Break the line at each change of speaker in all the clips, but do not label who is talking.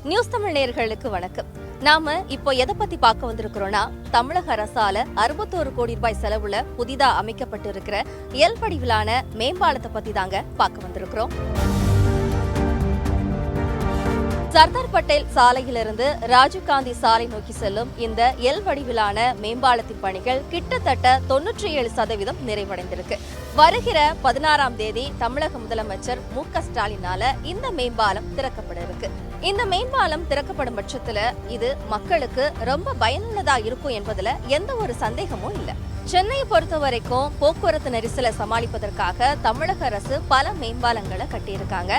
News Tamil நேயர்களுக்கு வணக்கம். நாம இப்போ எதை பத்தி பார்க்க வந்திருக்கிறோம்னா, தமிழக அரசால 61 கோடி ரூபாய் செலவுல புதிதா அமைக்கப்பட்டிருக்கிற எல் வடிவிலான மேம்பாலத்தை பத்தி தாங்க பார்க்க வந்திருக்கிறோம். சர்தார் பட்டேல் சாலையிலிருந்து ராஜீவ்காந்தி சாலை நோக்கி செல்லும் இந்த எல் வடிவிலான மேம்பாலத்தின் பணிகள் கிட்டத்தட்ட 97% நிறைவடைந்திருக்கு. வருகிற 16ஆம் தேதி தமிழக முதலமைச்சர் மு.க. ஸ்டாலினால இந்த மேம்பாலம் திறக்கப்பட இருக்கு. இந்த மேம்பாலம் திறக்கப்படும் பட்சத்துல இது மக்களுக்கு ரொம்ப பயனுள்ளதா இருக்கும் என்பதுல எந்த ஒரு சந்தேகமும் இல்லை. சென்னையை பொறுத்த வரைக்கும் போக்குவரத்து நெரிசலை சமாளிப்பதற்காக தமிழக அரசு பல மேம்பாலங்களை கட்டியிருக்காங்க.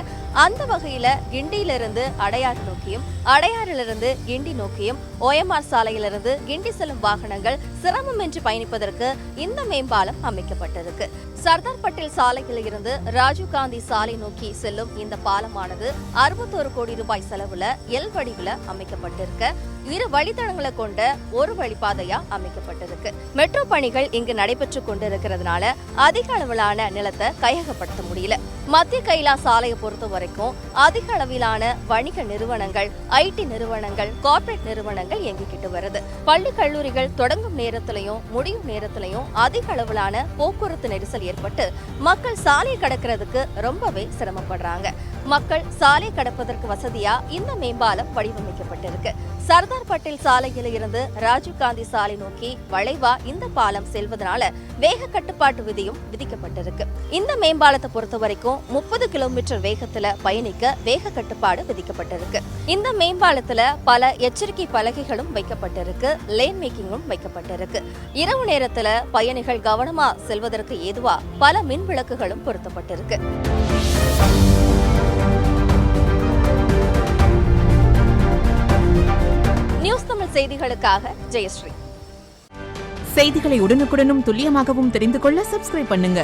அந்த வகையில கிண்டியிலிருந்து அடையாறு நோக்கியும், அடையாறிலிருந்து கிண்டி நோக்கியும், OMR சாலையிலிருந்து கிண்டி செல்லும் வாகனங்கள் சிரமமின்றி பயணிப்பதற்கு இந்த மேம்பாலம் அமைக்கப்பட்டிருக்கு. சர்தார் பட்டேல் சாலையில் இருந்து ராஜீவ்காந்தி சாலை நோக்கி செல்லும் இந்த பாலமானது 61 கோடி ரூபாய் செலவுல எல் வடிவில் அமைக்கப்பட்டிருக்கு. 2 வழித்தடங்களை கொண்ட ஒரு வழிப்பாதையா அமைக்கப்பட்டிருக்கு. மெட்ரோ பணிகள் இங்கு நடைபெற்று கொண்டிருக்கிறதுனால அதிக அளவிலான நிலத்தை கையகப்படுத்த முடியல. மத்திய கைலாஸ் சாலையை பொறுத்த வரைக்கும் அதிக அளவிலான வணிக நிறுவனங்கள், IT நிறுவனங்கள், கார்ப்பரேட் நிறுவனங்கள் இயங்கிக்கிட்டு வருது. பள்ளி கல்லூரிகள் தொடங்கும் நேரத்திலையும் முடியும் நேரத்திலையும் அதிக அளவிலான போக்குவரத்து நெரிசல் ஏற்பட்டு மக்கள் சாலையை கடக்கிறதுக்கு ரொம்பவே சிரமப்படுறாங்க. மக்கள் சாலை கடப்பதற்கு வசதியா இந்த மேம்பாலம் வடிவமைக்கப்பட்டிருக்கு. சர்தார் பட்டேல் சாலையில் இருந்து ராஜீவ்காந்தி சாலை நோக்கி வளைவா இந்த பாலம் செல்வதனால வேக கட்டுப்பாட்டு விதியும் விதிக்கப்பட்டிருக்கு. இந்த மேம்பாலத்தை பொறுத்த வரைக்கும் 30 கிலோமீட்டர் வேகத்துல பயணிக்க வேக கட்டுப்பாடு விதிக்கப்பட்டிருக்கு. இந்த மேம்பாலத்துல பல எச்சரிக்கை பலகைகளும் வைக்கப்பட்டிருக்கு. லேன் மேக்கிங்கும் வைக்கப்பட்டிருக்கு. இரவு நேரத்துல பயணிகள் கவனமா செல்வதற்கு ஏதுவா பல மின் விளக்குகளும் பொருத்தப்பட்டிருக்கு. நியூஸ் தமிழ் செய்திகளுக்காக ஜெயஸ்ரீ.
செய்திகளை உடனுக்குடனும் துல்லியமாகவும் தெரிந்து கொள்ள சப்ஸ்கிரைப் பண்ணுங்க.